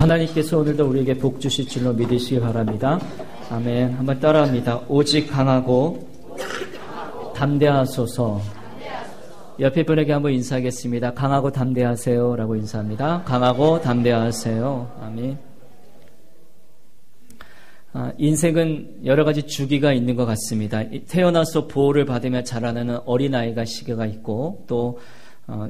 하나님께서 오늘도 우리에게 복 주실 줄로 믿으시기 바랍니다. 아멘. 한번 따라합니다. 오직 강하고 담대하소서. 옆에 분에게 한번 인사하겠습니다. 강하고 담대하세요 라고 인사합니다. 강하고 담대하세요. 아멘. 인생은 여러 가지 주기가 있는 것 같습니다. 태어나서 보호를 받으며 자라나는 어린아이가 시기가 있고, 또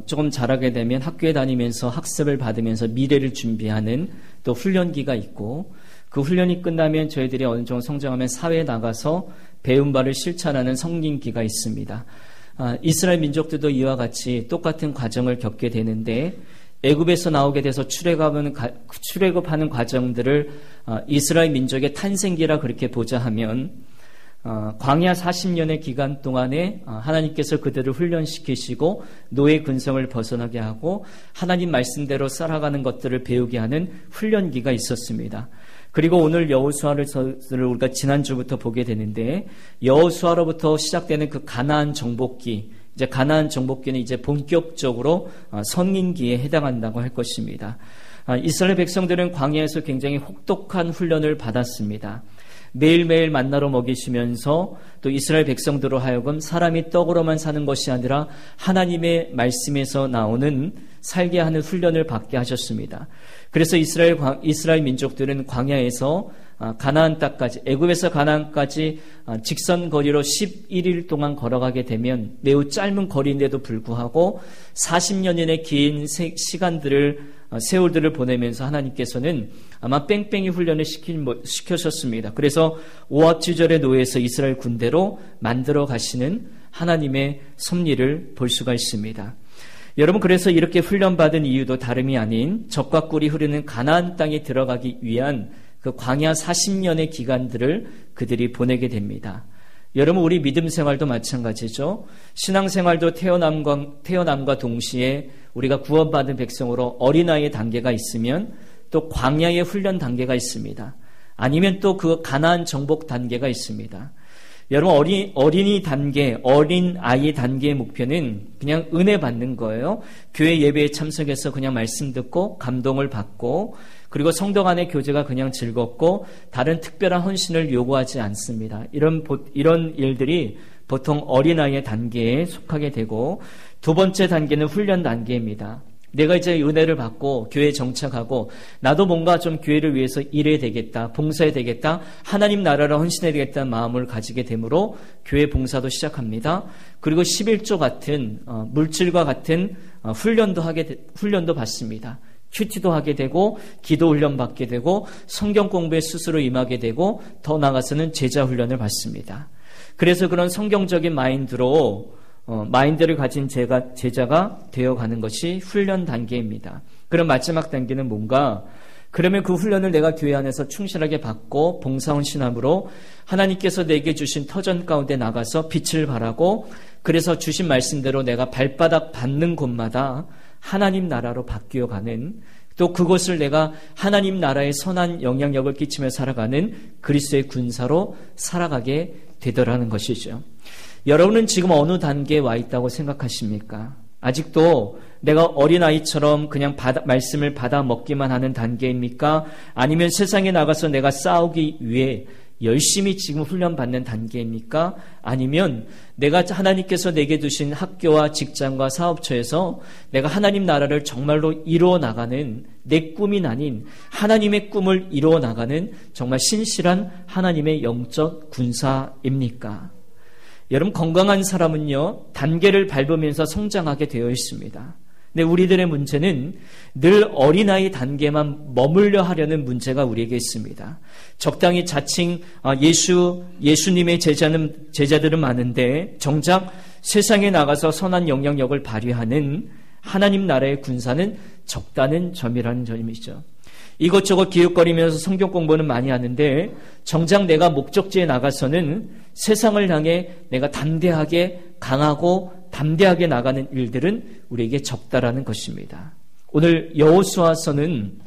조금 자라게 되면 학교에 다니면서 학습을 받으면서 미래를 준비하는 또 훈련기가 있고, 그 훈련이 끝나면 저희들이 어느 정도 성장하면 사회에 나가서 배운 바를 실천하는 성인기가 있습니다. 이스라엘 민족들도 이와 같이 똑같은 과정을 겪게 되는데, 애굽에서 나오게 돼서 출애굽하는 과정들을 이스라엘 민족의 탄생기라 그렇게 보자 하면, 광야 40년의 기간 동안에 하나님께서 그들을 훈련시키시고 노예 근성을 벗어나게 하고 하나님 말씀대로 살아가는 것들을 배우게 하는 훈련기가 있었습니다. 그리고 오늘 여호수아를 우리가 지난주부터 보게 되는데, 여호수아로부터 시작되는 그 가나안 정복기, 이제 가나안 정복기는 이제 본격적으로 성인기에 해당한다고 할 것입니다. 이스라엘 백성들은 광야에서 굉장히 혹독한 훈련을 받았습니다. 매일매일 만나로 먹이시면서 또 이스라엘 백성들로 하여금 사람이 떡으로만 사는 것이 아니라 하나님의 말씀에서 나오는 살게 하는 훈련을 받게 하셨습니다. 그래서 이스라엘 민족들은 광야에서 가나안 땅까지, 애굽에서 가나안까지 직선 거리로 11일 동안 걸어가게 되면 매우 짧은 거리인데도 불구하고 40년인의 긴 세월들을 보내면서 하나님께서는 아마 뺑뺑이 훈련을 시켜셨습니다. 그래서 오합지졸의 노예에서 이스라엘 군대로 만들어 가시는 하나님의 섭리를 볼 수가 있습니다. 여러분, 그래서 이렇게 훈련받은 이유도 다름이 아닌 적과 꿀이 흐르는 가나안 땅에 들어가기 위한 그 광야 40년의 기간들을 그들이 보내게 됩니다. 여러분, 우리 믿음 생활도 마찬가지죠. 신앙 생활도 태어남과 동시에 우리가 구원받은 백성으로 어린아이의 단계가 있으면 또 광야의 훈련 단계가 있습니다. 아니면 또 그 가나안 정복 단계가 있습니다. 여러분, 어린이 단계, 어린아이 단계의 목표는 그냥 은혜 받는 거예요. 교회 예배에 참석해서 그냥 말씀 듣고 감동을 받고, 그리고 성도 간의 교제가 그냥 즐겁고 다른 특별한 헌신을 요구하지 않습니다. 이런 일들이 보통 어린아이의 단계에 속하게 되고, 두 번째 단계는 훈련 단계입니다. 내가 이제 은혜를 받고 교회에 정착하고 나도 뭔가 좀 교회를 위해서 일해야 되겠다, 봉사해야 되겠다, 하나님 나라를 헌신해야 되겠다는 마음을 가지게 되므로 교회 봉사도 시작합니다. 그리고 11조 같은 물질과 같은 훈련도 받습니다. 큐티도 하게 되고 기도 훈련 받게 되고 성경 공부에 스스로 임하게 되고 더 나아가서는 제자 훈련을 받습니다. 그래서 그런 성경적인 마인드를 가진 제자가 되어가는 것이 훈련 단계입니다. 그럼 마지막 단계는 뭔가? 그러면 그 훈련을 내가 교회 안에서 충실하게 받고 봉사헌신함으로 하나님께서 내게 주신 터전 가운데 나가서 빛을 발하고, 그래서 주신 말씀대로 내가 발바닥 받는 곳마다 하나님 나라로 바뀌어가는, 또 그것을 내가 하나님 나라의 선한 영향력을 끼치며 살아가는 그리스도의 군사로 살아가게 되더라는 것이죠. 여러분은 지금 어느 단계에 와 있다고 생각하십니까? 아직도 내가 어린아이처럼 그냥 말씀을 받아 먹기만 하는 단계입니까? 아니면 세상에 나가서 내가 싸우기 위해 열심히 지금 훈련받는 단계입니까? 아니면 내가 하나님께서 내게 두신 학교와 직장과 사업처에서 내가 하나님 나라를 정말로 이루어 나가는, 내 꿈이 아닌 하나님의 꿈을 이루어 나가는 정말 신실한 하나님의 영적 군사입니까? 여러분, 건강한 사람은요, 단계를 밟으면서 성장하게 되어 있습니다. 근데 우리들의 문제는 늘 어린아이 단계만 머물려 하려는 문제가 우리에게 있습니다. 적당히 자칭 예수님의 제자들은 많은데 정작 세상에 나가서 선한 영향력을 발휘하는 하나님 나라의 군사는 적다는 점이라는 점이죠. 이것저것 기웃거리면서 성경 공부는 많이 하는데 정작 내가 목적지에 나가서는 세상을 향해 내가 담대하게, 강하고 담대하게 나가는 일들은 우리에게 적다라는 것입니다. 오늘 여호수아서는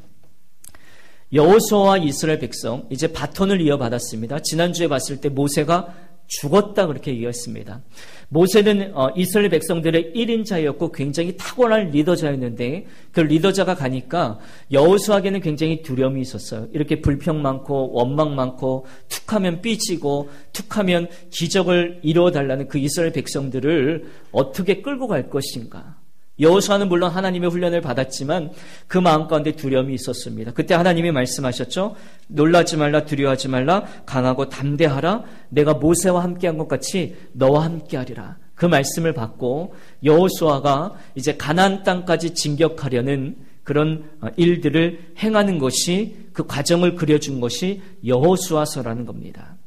여호수아와 이스라엘 백성 이제 바톤을 이어받았습니다. 지난주에 봤을 때 모세가 죽었다 그렇게 얘기했습니다. 모세는 이스라엘 백성들의 1인자였고 굉장히 탁월한 리더자였는데 그 리더자가 가니까 여호수아에게는 굉장히 두려움이 있었어요. 이렇게 불평 많고 원망 많고 툭하면 삐지고 툭하면 기적을 이루어달라는 그 이스라엘 백성들을 어떻게 끌고 갈 것인가. 여호수아는 물론 하나님의 훈련을 받았지만 그 마음 가운데 두려움이 있었습니다. 그때 하나님이 말씀하셨죠. 놀라지 말라, 두려워하지 말라, 강하고 담대하라. 내가 모세와 함께한 것 같이 너와 함께하리라. 그 말씀을 받고 여호수아가 이제 가나안 땅까지 진격하려는 그런 일들을 행하는 것이, 그 과정을 그려준 것이 여호수아서라는 겁니다.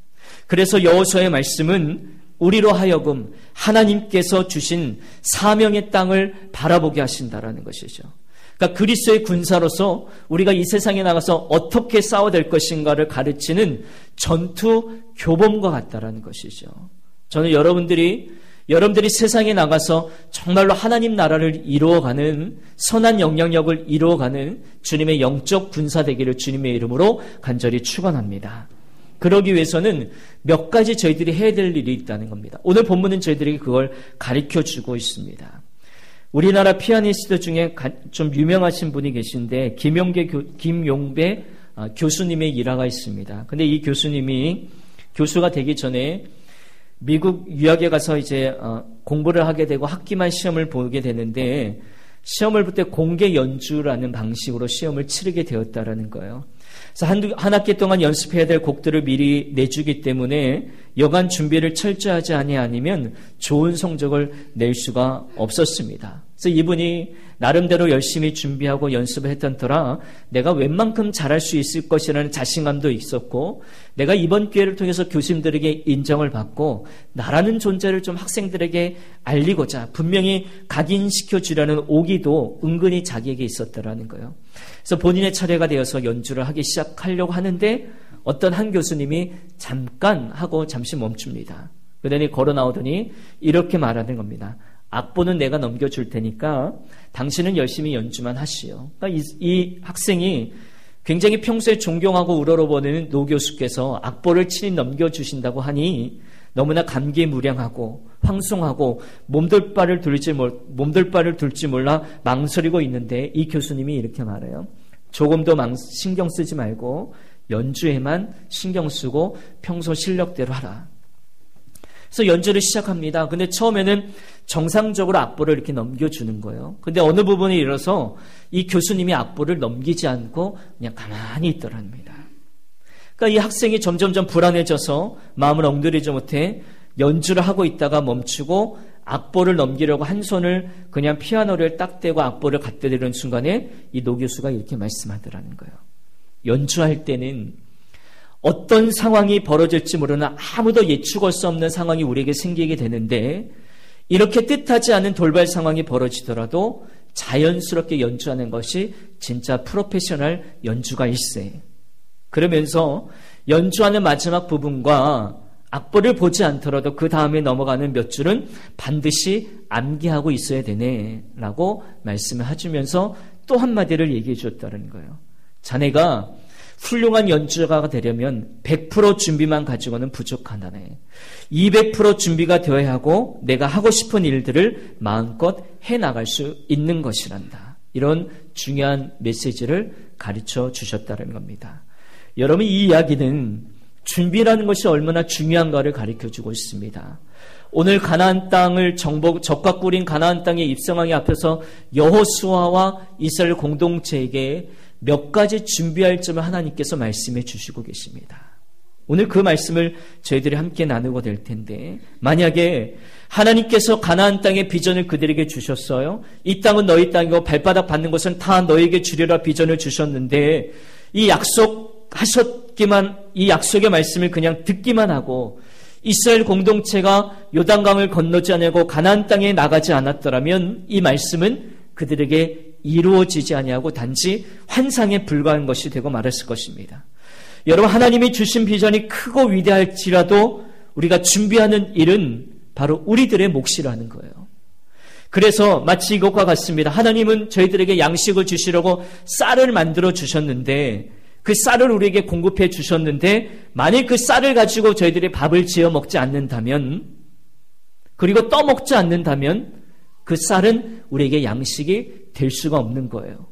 그래서 여호수아의 말씀은 우리로 하여금 하나님께서 주신 사명의 땅을 바라보게 하신다라는 것이죠. 그러니까 그리스도의 군사로서 우리가 이 세상에 나가서 어떻게 싸워야 것인가를 가르치는 전투 교범과 같다라는 것이죠. 저는 여러분들이 세상에 나가서 정말로 하나님 나라를 이루어가는 선한 영향력을 이루어가는 주님의 영적 군사 되기를 주님의 이름으로 간절히 축원합니다. 그러기 위해서는 몇 가지 저희들이 해야 될 일이 있다는 겁니다. 오늘 본문은 저희들에게 그걸 가르쳐주고 있습니다. 우리나라 피아니스트 중에 좀 유명하신 분이 계신데 김용배 교수님의 일화가 있습니다. 근데 이 교수님이 교수가 되기 전에 미국 유학에 가서 이제 공부를 하게 되고 학기만 시험을 보게 되는데 시험을 볼 때 공개 연주라는 방식으로 시험을 치르게 되었다라는 거예요. 그래서 한 학기 동안 연습해야 될 곡들을 미리 내주기 때문에 여간 준비를 철저하지 아니면 좋은 성적을 낼 수가 없었습니다. 그래서 이분이 나름대로 열심히 준비하고 연습을 했던 터라 내가 웬만큼 잘할 수 있을 것이라는 자신감도 있었고, 내가 이번 기회를 통해서 교수님들에게 인정을 받고 나라는 존재를 좀 학생들에게 알리고자 분명히 각인시켜 주려는 오기도 은근히 자기에게 있었다라는 거예요. 그래서 본인의 차례가 되어서 연주를 하기 시작하려고 하는데 어떤 한 교수님이 잠깐 하고 잠시 멈춥니다. 그러더니 걸어 나오더니 이렇게 말하는 겁니다. 악보는 내가 넘겨줄 테니까 당신은 열심히 연주만 하시오. 그러니까 이 학생이 굉장히 평소에 존경하고 우러러보는 노 교수께서 악보를 친히 넘겨주신다고 하니 너무나 감개무량하고 황송하고 몸둘 바를 둘지 몰라 망설이고 있는데 이 교수님이 이렇게 말해요. 조금도 신경 쓰지 말고 연주에만 신경 쓰고 평소 실력대로 하라. 그래서 연주를 시작합니다. 근데 처음에는 정상적으로 악보를 이렇게 넘겨주는 거예요. 근데 어느 부분에 이르러서 이 교수님이 악보를 넘기지 않고 그냥 가만히 있더랍니다. 그러니까 이 학생이 점점점 불안해져서 마음을 엉들이지 못해 연주를 하고 있다가 멈추고 악보를 넘기려고 한 손을 그냥 피아노를 딱 대고 악보를 갖다 대는 순간에 이 노 교수가 이렇게 말씀하더라는 거예요. 연주할 때는 어떤 상황이 벌어질지 모르는 아무도 예측할 수 없는 상황이 우리에게 생기게 되는데 이렇게 뜻하지 않은 돌발 상황이 벌어지더라도 자연스럽게 연주하는 것이 진짜 프로페셔널 연주가일세. 그러면서 연주하는 마지막 부분과 악보를 보지 않더라도 그 다음에 넘어가는 몇 줄은 반드시 암기하고 있어야 되네 라고 말씀을 해주면서 또 한마디를 얘기해 줬다는 거예요. 자네가 훌륭한 연주가가 되려면 100% 준비만 가지고는 부족하다네. 200% 준비가 되어야 하고 내가 하고 싶은 일들을 마음껏 해나갈 수 있는 것이란다. 이런 중요한 메시지를 가르쳐 주셨다는 겁니다. 여러분, 이 이야기는 준비라는 것이 얼마나 중요한가를 가르쳐주고 있습니다. 오늘 가나안 땅을 적과 꿀인 가나안 땅에 입성하기 앞에서 여호수아와 이스라엘 공동체에게 몇 가지 준비할 점을 하나님께서 말씀해 주시고 계십니다. 오늘 그 말씀을 저희들이 함께 나누고 될 텐데, 만약에 하나님께서 가나안 땅의 비전을 그들에게 주셨어요. 이 땅은 너희 땅이고 발바닥 받는 것은 다 너에게 주리라 비전을 주셨는데 이 약속의 말씀을 그냥 듣기만 하고 이스라엘 공동체가 요단강을 건너지 않고 가나안 땅에 나가지 않았더라면 이 말씀은 그들에게 이루어지지 아니하고 단지 환상에 불과한 것이 되고 말았을 것입니다. 여러분, 하나님이 주신 비전이 크고 위대할지라도 우리가 준비하는 일은 바로 우리들의 몫이라는 거예요. 그래서 마치 이것과 같습니다. 하나님은 저희들에게 양식을 주시려고 쌀을 만들어 주셨는데 그 쌀을 우리에게 공급해 주셨는데 만일 그 쌀을 가지고 저희들이 밥을 지어 먹지 않는다면, 그리고 떠먹지 않는다면 그 쌀은 우리에게 양식이 될 수가 없는 거예요.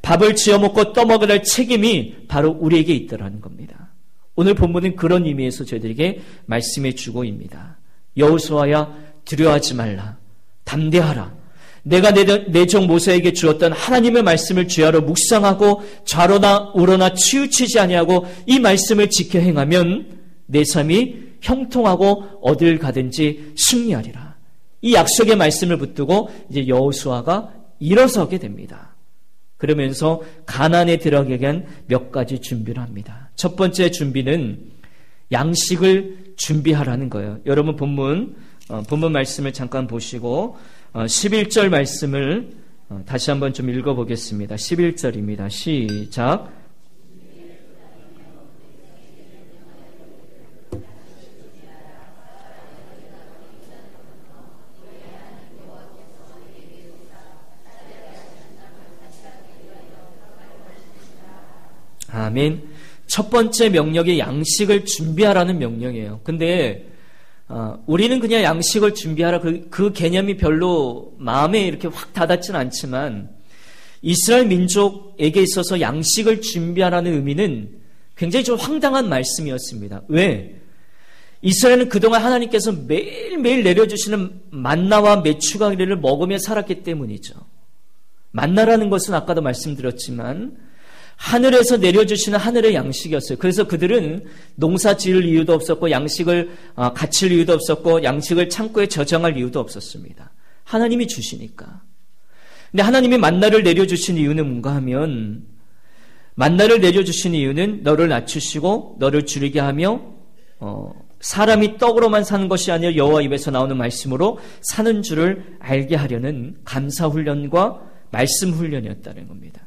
밥을 지어 먹고 떠먹어야 할 책임이 바로 우리에게 있다라는 겁니다. 오늘 본문은 그런 의미에서 저희들에게 말씀해 주고 있습니다. 여호수아야, 두려워하지 말라. 담대하라. 내가 내 종 모세에게 주었던 하나님의 말씀을 주야로 묵상하고 좌로나 우로나 치우치지 아니하고 이 말씀을 지켜 행하면 내 삶이 형통하고 어딜 가든지 승리하리라. 이 약속의 말씀을 붙들고 이제 여호수아가 일어서게 됩니다. 그러면서 가나안에 들어가기 위한 몇 가지 준비를 합니다. 첫 번째 준비는 양식을 준비하라는 거예요. 여러분 본문 말씀을 잠깐 보시고 11절 말씀을 다시 한번 좀 읽어보겠습니다. 11절입니다. 시작. 아멘. 첫 번째 명령이 양식을 준비하라는 명령이에요. 근데 우리는 그냥 양식을 준비하라 그 개념이 별로 마음에 이렇게 확 다닿지는 않지만 이스라엘 민족에게 있어서 양식을 준비하라는 의미는 굉장히 좀 황당한 말씀이었습니다. 왜? 이스라엘은 그동안 하나님께서 매일매일 내려주시는 만나와 메추가리를 먹으며 살았기 때문이죠. 만나라는 것은 아까도 말씀드렸지만 하늘에서 내려주시는 하늘의 양식이었어요. 그래서 그들은 농사 지을 이유도 없었고 양식을 갖출 이유도 없었고 양식을 창고에 저장할 이유도 없었습니다. 하나님이 주시니까. 근데 하나님이 만나를 내려주신 이유는 뭔가 하면 만나를 내려주신 이유는 너를 낮추시고 너를 줄이게 하며 사람이 떡으로만 사는 것이 아니라 여호와 입에서 나오는 말씀으로 사는 줄을 알게 하려는 감사훈련과 말씀훈련이었다는 겁니다.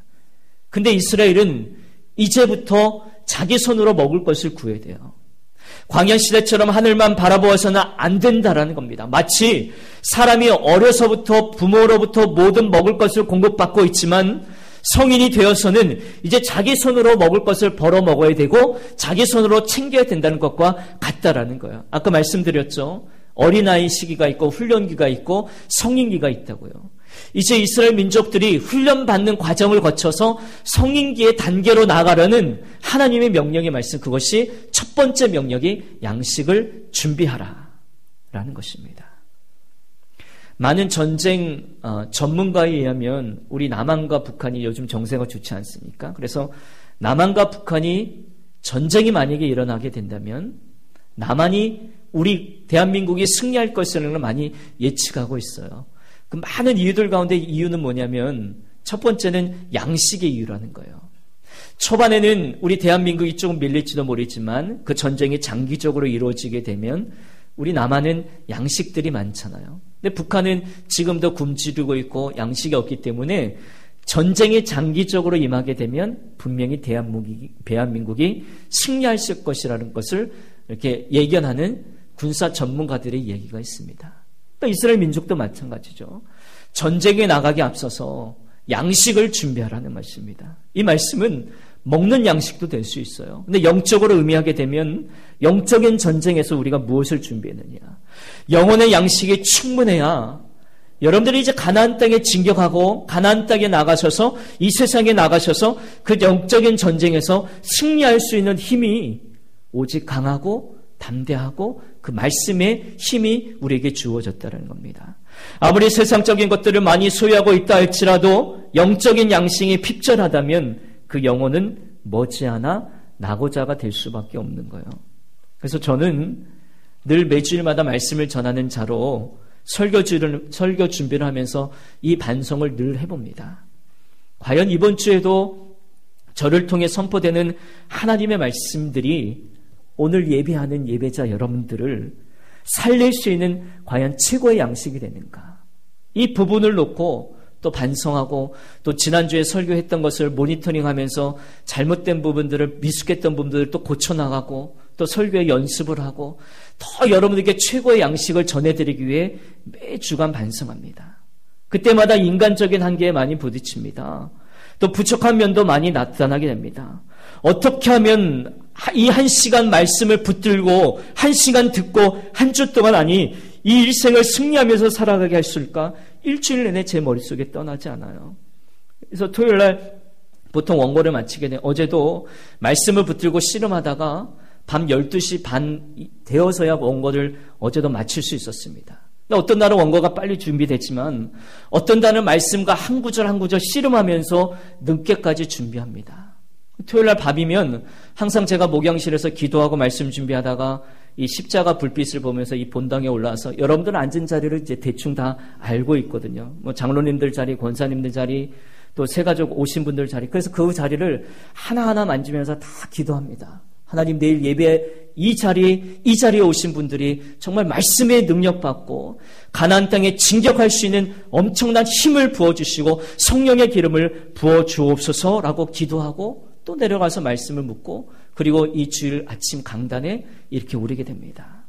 근데 이스라엘은 이제부터 자기 손으로 먹을 것을 구해야 돼요. 광야시대처럼 하늘만 바라보아서는 안 된다라는 겁니다. 마치 사람이 어려서부터 부모로부터 모든 먹을 것을 공급받고 있지만 성인이 되어서는 이제 자기 손으로 먹을 것을 벌어 먹어야 되고 자기 손으로 챙겨야 된다는 것과 같다라는 거예요. 아까 말씀드렸죠. 어린아이 시기가 있고 훈련기가 있고 성인기가 있다고요. 이제 이스라엘 민족들이 훈련받는 과정을 거쳐서 성인기의 단계로 나아가려는 하나님의 명령의 말씀, 그것이 첫 번째 명령이 양식을 준비하라 라는 것입니다. 많은 전쟁 전문가에 의하면 우리 남한과 북한이 요즘 정세가 좋지 않습니까? 그래서 남한과 북한이 전쟁이 만약에 일어나게 된다면 남한이 우리 대한민국이 승리할 것을 많이 예측하고 있어요. 그 많은 이유들 가운데 이유는 뭐냐면 첫 번째는 양식의 이유라는 거예요. 초반에는 우리 대한민국이 조금 밀릴지도 모르지만 그 전쟁이 장기적으로 이루어지게 되면 우리 남한은 양식들이 많잖아요. 근데 북한은 지금도 굶주리고 있고 양식이 없기 때문에 전쟁이 장기적으로 임하게 되면 분명히 대한민국이 승리할 것이라는 것을 이렇게 예견하는 군사 전문가들의 얘기가 있습니다. 또 이스라엘 민족도 마찬가지죠. 전쟁에 나가기 앞서서 양식을 준비하라는 말씀입니다. 이 말씀은 먹는 양식도 될 수 있어요. 근데 영적으로 의미하게 되면 영적인 전쟁에서 우리가 무엇을 준비했느냐. 영혼의 양식이 충분해야 여러분들이 이제 가나안 땅에 진격하고 가나안 땅에 나가셔서 이 세상에 나가셔서 그 영적인 전쟁에서 승리할 수 있는 힘이 오직 강하고 담대하고 그 말씀의 힘이 우리에게 주어졌다는 겁니다. 아무리 세상적인 것들을 많이 소유하고 있다 할지라도 영적인 양식이 핍절하다면 그 영혼은 머지않아 낙오자가 될 수밖에 없는 거예요. 그래서 저는 늘 매주일마다 말씀을 전하는 자로 설교 준비를 하면서 이 반성을 늘 해봅니다. 과연 이번 주에도 저를 통해 선포되는 하나님의 말씀들이 오늘 예배하는 예배자 여러분들을 살릴 수 있는 과연 최고의 양식이 되는가? 이 부분을 놓고 또 반성하고 또 지난주에 설교했던 것을 모니터링하면서 잘못된 부분들을 미숙했던 부분들을 또 고쳐나가고 또 설교에 연습을 하고 더 여러분들께 최고의 양식을 전해드리기 위해 매주간 반성합니다. 그때마다 인간적인 한계에 많이 부딪힙니다. 또 부족한 면도 많이 나타나게 됩니다. 어떻게 하면 이 1시간 말씀을 붙들고 1시간 듣고 한 주 동안 이 일생을 승리하면서 살아가게 할 수 있을까? 일주일 내내 제 머릿속에 떠나지 않아요. 그래서 토요일날 보통 원고를 마치게 돼. 어제도 말씀을 붙들고 씨름하다가 밤 12시 반 되어서야 원고를 어제도 마칠 수 있었습니다. 어떤 날은 원고가 빨리 준비됐지만 어떤 날은 말씀과 한 구절 한 구절 씨름하면서 늦게까지 준비합니다. 토요일날 밤이면 항상 제가 목양실에서 기도하고 말씀 준비하다가 이 십자가 불빛을 보면서 이 본당에 올라와서 여러분들 앉은 자리를 이제 대충 다 알고 있거든요. 뭐 장로님들 자리, 권사님들 자리, 또 새가족 오신 분들 자리. 그래서 그 자리를 하나하나 만지면서 다 기도합니다. 하나님 내일 예배 이 자리에 오신 분들이 정말 말씀의 능력 받고 가나안 땅에 진격할 수 있는 엄청난 힘을 부어주시고 성령의 기름을 부어주옵소서라고 기도하고 또 내려가서 말씀을 묻고 그리고 이 주일 아침 강단에 이렇게 오르게 됩니다.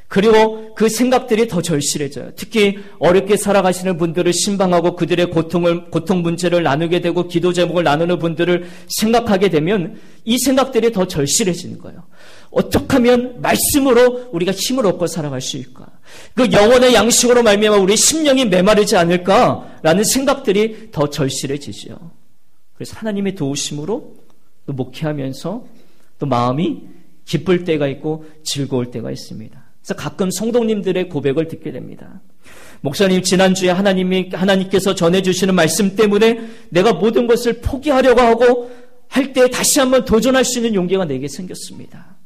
그리고 그 생각들이 더 절실해져요. 특히 어렵게 살아가시는 분들을 신방하고 그들의 고통 문제를 나누게 되고 기도 제목을 나누는 분들을 생각하게 되면 이 생각들이 더 절실해지는 거예요. 어떻게 하면 말씀으로 우리가 힘을 얻고 살아갈 수 있을까? 그 영혼의 양식으로 말미암아 우리 심령이 메마르지 않을까라는 생각들이 더 절실해지죠. 그래서 하나님의 도우심으로 또 목회하면서 또 마음이 기쁠 때가 있고 즐거울 때가 있습니다. 그래서 가끔 성도님들의 고백을 듣게 됩니다. 목사님, 지난주에 하나님께서 전해주시는 말씀 때문에 내가 모든 것을 포기하려고 하고 할 때 다시 한번 도전할 수 있는 용기가 내게 생겼습니다.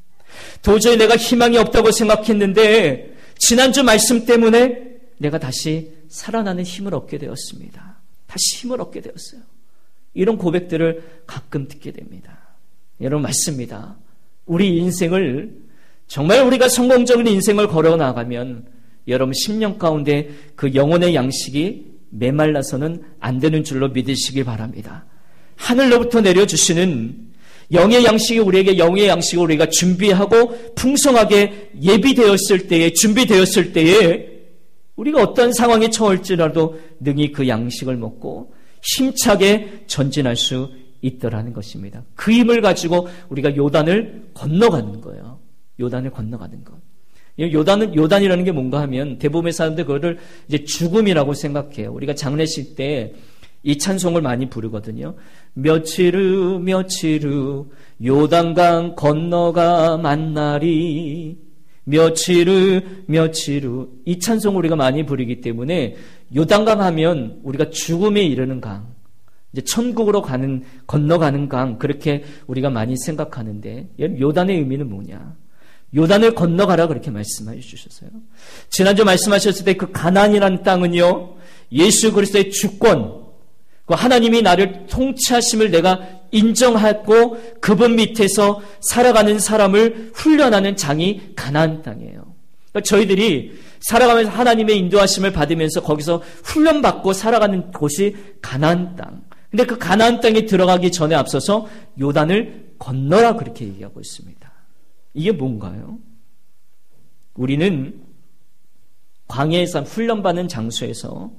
도저히 내가 희망이 없다고 생각했는데 지난주 말씀 때문에 내가 다시 살아나는 힘을 얻게 되었습니다. 다시 힘을 얻게 되었어요. 이런 고백들을 가끔 듣게 됩니다. 여러분, 맞습니다. 우리 인생을 정말 우리가 성공적인 인생을 걸어나가면 여러분 10년 가운데 그 영혼의 양식이 메말라서는 안 되는 줄로 믿으시길 바랍니다. 하늘로부터 내려주시는 영의 양식이 우리에게 영의 양식을 우리가 준비하고 풍성하게 예비되었을 때에 준비되었을 때에 우리가 어떤 상황에 처할지라도 능히 그 양식을 먹고 힘차게 전진할 수 있더라는 것입니다. 그 힘을 가지고 우리가 요단을 건너가는 거예요. 요단을 건너가는 것. 요단이라는 게 뭔가 하면 대부분의 사람들 그거를 이제 죽음이라고 생각해요. 우리가 장례식 때 이 찬송을 많이 부르거든요. 며칠 후 요단강 건너가 만나리. 며칠 후 이 찬송을 우리가 많이 부르기 때문에 요단강 하면 우리가 죽음에 이르는 강, 이제 천국으로 건너가는 강, 그렇게 우리가 많이 생각하는데 요단의 의미는 뭐냐? 요단을 건너가라 그렇게 말씀해 주셨어요. 지난주 말씀하셨을 때 그 가나안이라는 땅은요, 예수 그리스도의 주권, 그 하나님이 나를 통치하심을 내가 인정하고 그분 밑에서 살아가는 사람을 훈련하는 장이 가나안 땅이에요. 그러니까 저희들이 살아가면서 하나님의 인도하심을 받으면서 거기서 훈련받고 살아가는 곳이 가나안 땅. 근데 그 가나안 땅에 들어가기 전에 앞서서 요단을 건너라 그렇게 얘기하고 있습니다. 이게 뭔가요? 우리는 광야의 삶, 훈련받는 장소에서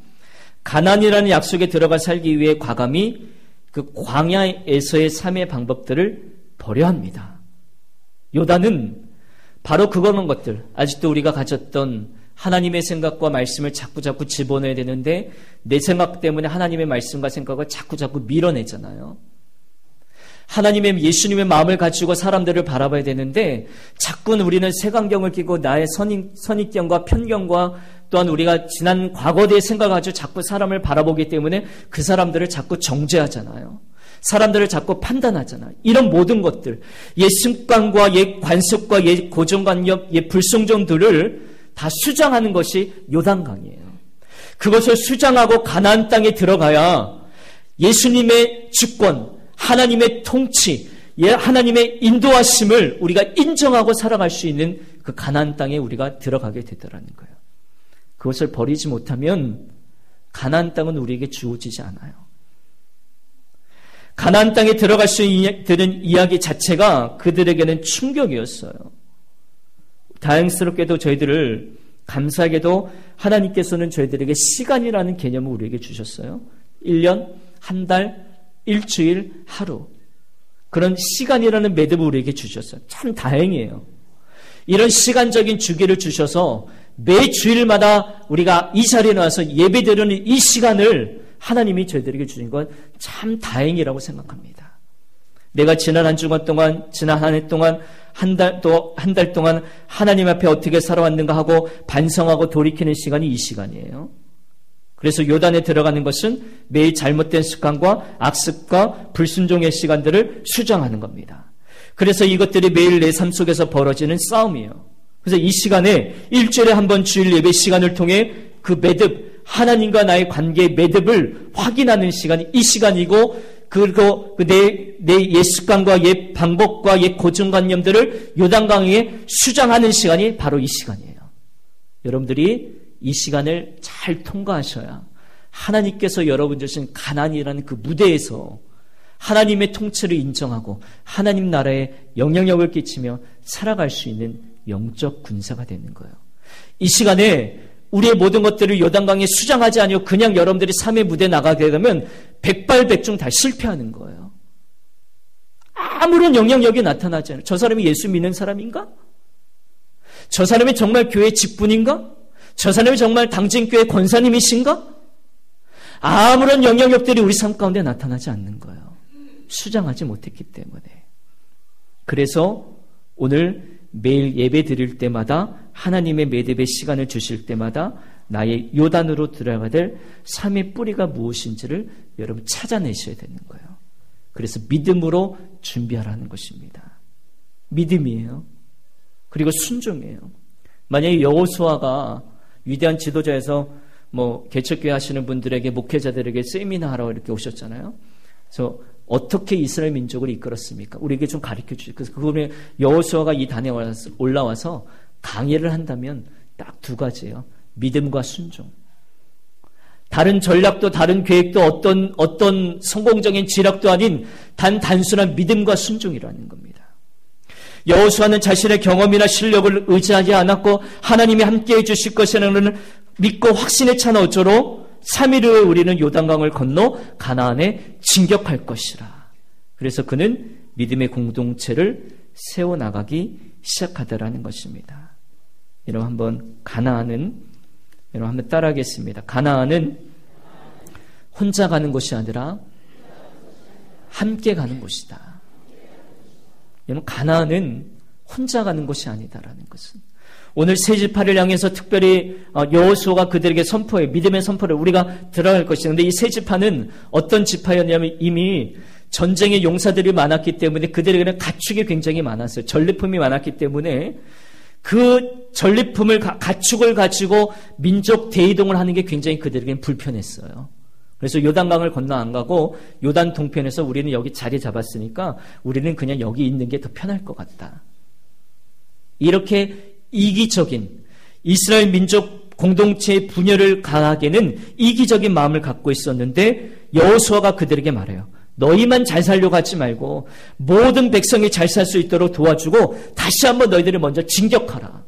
가나안이라는 약속에 들어가 살기 위해 과감히 그 광야에서의 삶의 방법들을 버려야 합니다. 요단은 바로 그런 것들, 아직도 우리가 가졌던 하나님의 생각과 말씀을 자꾸 집어넣어야 되는데 내 생각 때문에 하나님의 말씀과 생각을 자꾸 밀어내잖아요. 하나님의 예수님의 마음을 가지고 사람들을 바라봐야 되는데 자꾸 우리는 색안경을 끼고 나의 선입견과 편견과 또한 우리가 지난 과거의 생각을 가지고 자꾸 사람을 바라보기 때문에 그 사람들을 자꾸 정죄하잖아요. 사람들을 자꾸 판단하잖아요. 이런 모든 것들, 옛 습관과 옛 관습과 옛 고정관념, 옛 불성정들을 다 수장하는 것이 요단강이에요. 그것을 수장하고 가나안 땅에 들어가야 예수님의 주권, 하나님의 통치, 하나님의 인도하심을 우리가 인정하고 살아갈 수 있는 그 가나안 땅에 우리가 들어가게 되더라는 거예요. 그것을 버리지 못하면 가나안 땅은 우리에게 주어지지 않아요. 가나안 땅에 들어갈 수 있는 이야기 자체가 그들에게는 충격이었어요. 다행스럽게도 저희들을 감사하게도 하나님께서는 저희들에게 시간이라는 개념을 우리에게 주셨어요. 1년, 한 달, 일주일, 하루. 그런 시간이라는 매듭을 우리에게 주셨어요. 참 다행이에요. 이런 시간적인 주기를 주셔서 매 주일마다 우리가 이 자리에 나와서 예배드리는 이 시간을 하나님이 저희들에게 주신 건 참 다행이라고 생각합니다. 내가 지난 한 주간 동안, 지난 한 해 동안, 한 달 동안 하나님 앞에 어떻게 살아왔는가 하고 반성하고 돌이키는 시간이 이 시간이에요. 그래서 요단에 들어가는 것은 매일 잘못된 습관과 악습과 불순종의 시간들을 수정하는 겁니다. 그래서 이것들이 매일 내 삶 속에서 벌어지는 싸움이에요. 그래서 이 시간에 일주일에 한 번 주일 예배 시간을 통해 그 매듭, 하나님과 나의 관계의 매듭을 확인하는 시간이 이 시간이고, 그리고 내 옛 습관과 옛 방법과 옛 고정관념들을 요단강에 수정하는 시간이 바로 이 시간이에요. 여러분들이 이 시간을 잘 통과하셔야 하나님께서 여러분 주신 가나안이라는 그 무대에서 하나님의 통치를 인정하고 하나님 나라에 영향력을 끼치며 살아갈 수 있는 영적 군사가 되는 거예요. 이 시간에 우리의 모든 것들을 요단강에 수정하지 아니고 그냥 여러분들이 삶의 무대에 나가게 되면 백발백중 다 실패하는 거예요. 아무런 영향력이 나타나지 않아요. 저 사람이 예수 믿는 사람인가? 저 사람이 정말 교회 직분인가? 저 사람이 정말 당진교회 권사님이신가? 아무런 영향력들이 우리 삶 가운데 나타나지 않는 거예요. 수정하지 못했기 때문에. 그래서 오늘 매일 예배 드릴 때마다 하나님의 매듭의 시간을 주실 때마다 나의 요단으로 들어가야 될 삶의 뿌리가 무엇인지를 여러분 찾아내셔야 되는 거예요. 그래서 믿음으로 준비하라는 것입니다. 믿음이에요. 그리고 순종이에요. 만약에 여호수아가 위대한 지도자에서 개척교회 하시는 분들에게 목회자들에게 세미나 하러 이렇게 오셨잖아요. 그래서 어떻게 이스라엘 민족을 이끌었습니까? 우리에게 좀 가르쳐 주세요. 그래서 그분의 여호수아가 이 단에 올라와서 강의를 한다면 딱 두 가지예요. 믿음과 순종. 다른 전략도 다른 계획도 어떤 성공적인 지략도 아닌 단순한 믿음과 순종이라는 겁니다. 여호수아는 자신의 경험이나 실력을 의지하지 않았고 하나님이 함께해 주실 것이라는 믿고 확신에 찬 어조로 3일 후에 우리는 요단강을 건너 가나안에 진격할 것이라. 그래서 그는 믿음의 공동체를 세워나가기 시작하더라는 것입니다. 여러분 한번 여러분 한번 따라하겠습니다. 가나안은 혼자 가는 곳이 아니라 함께 가는 곳이다. 여러분 가나안은 혼자 가는 곳이 아니다라는 것은 오늘 새 지파를 향해서 특별히 여호수아가 그들에게 선포해 믿음의 선포를 우리가 들어갈 것이다. 그런데 이 새 지파는 어떤 지파였냐면 이미 전쟁의 용사들이 많았기 때문에 그들에게는 가축이 굉장히 많았어요. 전리품이 많았기 때문에 그 전리품을 가축을 가지고 민족 대이동을 하는 게 굉장히 그들에게는 불편했어요. 그래서 요단강을 건너 안 가고 요단 동편에서 우리는 여기 자리 잡았으니까 우리는 그냥 여기 있는 게 더 편할 것 같다. 이렇게 이기적인 이스라엘 민족 공동체의 분열을 가하게는 이기적인 마음을 갖고 있었는데 여호수아가 그들에게 말해요. 너희만 잘 살려고 하지 말고 모든 백성이 잘 살 수 있도록 도와주고 다시 한번 너희들을 먼저 진격하라.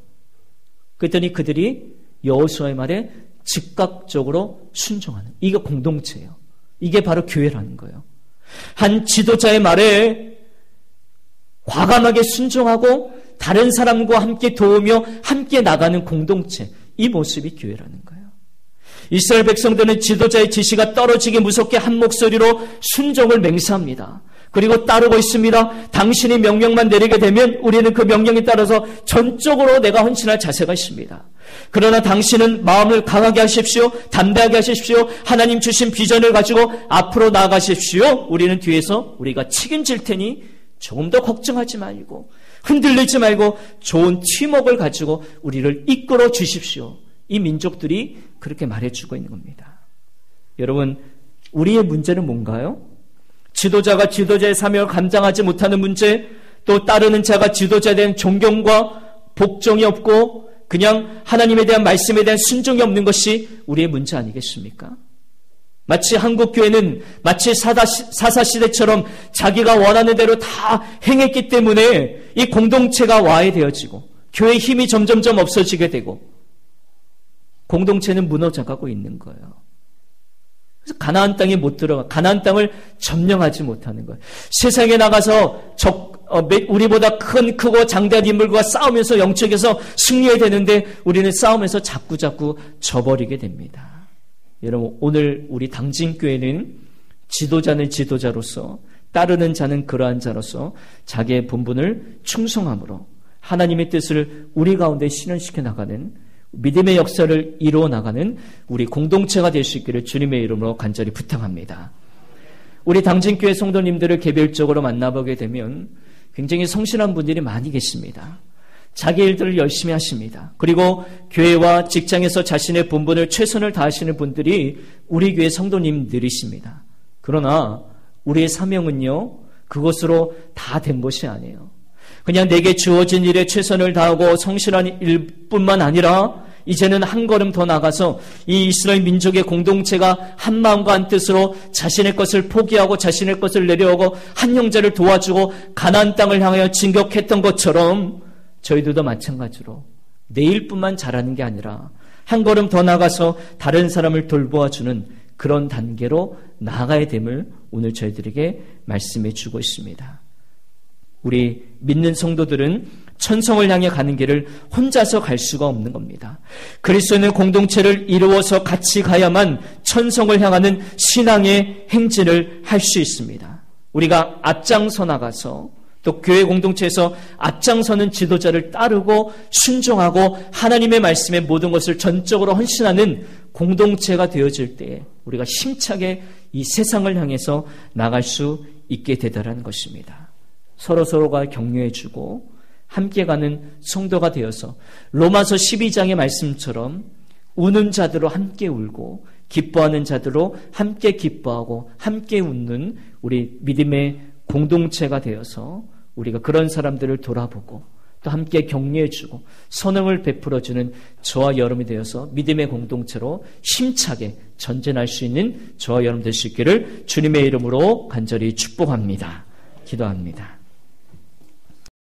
그랬더니 그들이 여호수아의 말에 즉각적으로 순종하는, 이게 공동체예요. 이게 바로 교회라는 거예요. 한 지도자의 말에 과감하게 순종하고 다른 사람과 함께 도우며 함께 나가는 공동체, 이 모습이 교회라는 거예요. 이스라엘 백성들은 지도자의 지시가 떨어지기 무섭게 한 목소리로 순종을 맹세합니다. 그리고 따르고 있습니다. 당신이 명령만 내리게 되면 우리는 그 명령에 따라서 전적으로 내가 헌신할 자세가 있습니다. 그러나 당신은 마음을 강하게 하십시오. 담대하게 하십시오. 하나님 주신 비전을 가지고 앞으로 나아가십시오. 우리는 뒤에서 우리가 책임질 테니 조금 더 걱정하지 말고 흔들리지 말고 좋은 팀워크를 가지고 우리를 이끌어 주십시오. 이 민족들이 그렇게 말해주고 있는 겁니다. 여러분, 우리의 문제는 뭔가요? 지도자가 지도자의 사명을 감당하지 못하는 문제, 또 따르는 자가 지도자에 대한 존경과 복종이 없고 그냥 하나님에 대한 말씀에 대한 순종이 없는 것이 우리의 문제 아니겠습니까? 마치 한국교회는 마치 사사시대처럼 자기가 원하는 대로 다 행했기 때문에 이 공동체가 와해되어지고 교회의 힘이 점점점 없어지게 되고 공동체는 무너져가고 있는 거예요. 그래서 가나안 땅에 못 들어가, 가나안 땅을 점령하지 못하는 거예요. 세상에 나가서 우리보다 크고 장대한 인물과 싸우면서 영적에서 승리해야 되는데 우리는 싸우면서 자꾸 져버리게 됩니다. 여러분, 오늘 우리 당진교회는 지도자는 지도자로서, 따르는 자는 그러한 자로서 자기의 본분을 충성함으로 하나님의 뜻을 우리 가운데 실현시켜 나가는 믿음의 역사를 이루어 나가는 우리 공동체가 될 수 있기를 주님의 이름으로 간절히 부탁합니다. 우리 당진교회 성도님들을 개별적으로 만나보게 되면 굉장히 성실한 분들이 많이 계십니다. 자기 일들을 열심히 하십니다. 그리고 교회와 직장에서 자신의 본분을 최선을 다하시는 분들이 우리 교회 성도님들이십니다. 그러나 우리의 사명은요, 그것으로 다 된 것이 아니에요. 그냥 내게 주어진 일에 최선을 다하고 성실한 일뿐만 아니라 이제는 한 걸음 더 나가서 이 이스라엘 민족의 공동체가 한 마음과 한 뜻으로 자신의 것을 포기하고 자신의 것을 내려오고 한 형제를 도와주고 가나안 땅을 향하여 진격했던 것처럼 저희들도 마찬가지로 내일뿐만 잘하는 게 아니라 한 걸음 더 나가서 다른 사람을 돌보아주는 그런 단계로 나아가야 됨을 오늘 저희들에게 말씀해 주고 있습니다. 우리 믿는 성도들은 천성을 향해 가는 길을 혼자서 갈 수가 없는 겁니다. 그리스도인의 공동체를 이루어서 같이 가야만 천성을 향하는 신앙의 행진을 할 수 있습니다. 우리가 앞장서 나가서 또 교회 공동체에서 앞장서는 지도자를 따르고 순종하고 하나님의 말씀에 모든 것을 전적으로 헌신하는 공동체가 되어질 때에 우리가 힘차게 이 세상을 향해서 나갈 수 있게 되더라는 것입니다. 서로가 격려해주고 함께 가는 성도가 되어서 로마서 12장의 말씀처럼 우는 자들로 함께 울고 기뻐하는 자들로 함께 기뻐하고 함께 웃는 우리 믿음의 공동체가 되어서 우리가 그런 사람들을 돌아보고 또 함께 격려해주고 선응을 베풀어주는 저와 여러분이 되어서 믿음의 공동체로 힘차게 전진할 수 있는 저와 여러분 될 수 있기를 주님의 이름으로 간절히 축복합니다. 기도합니다.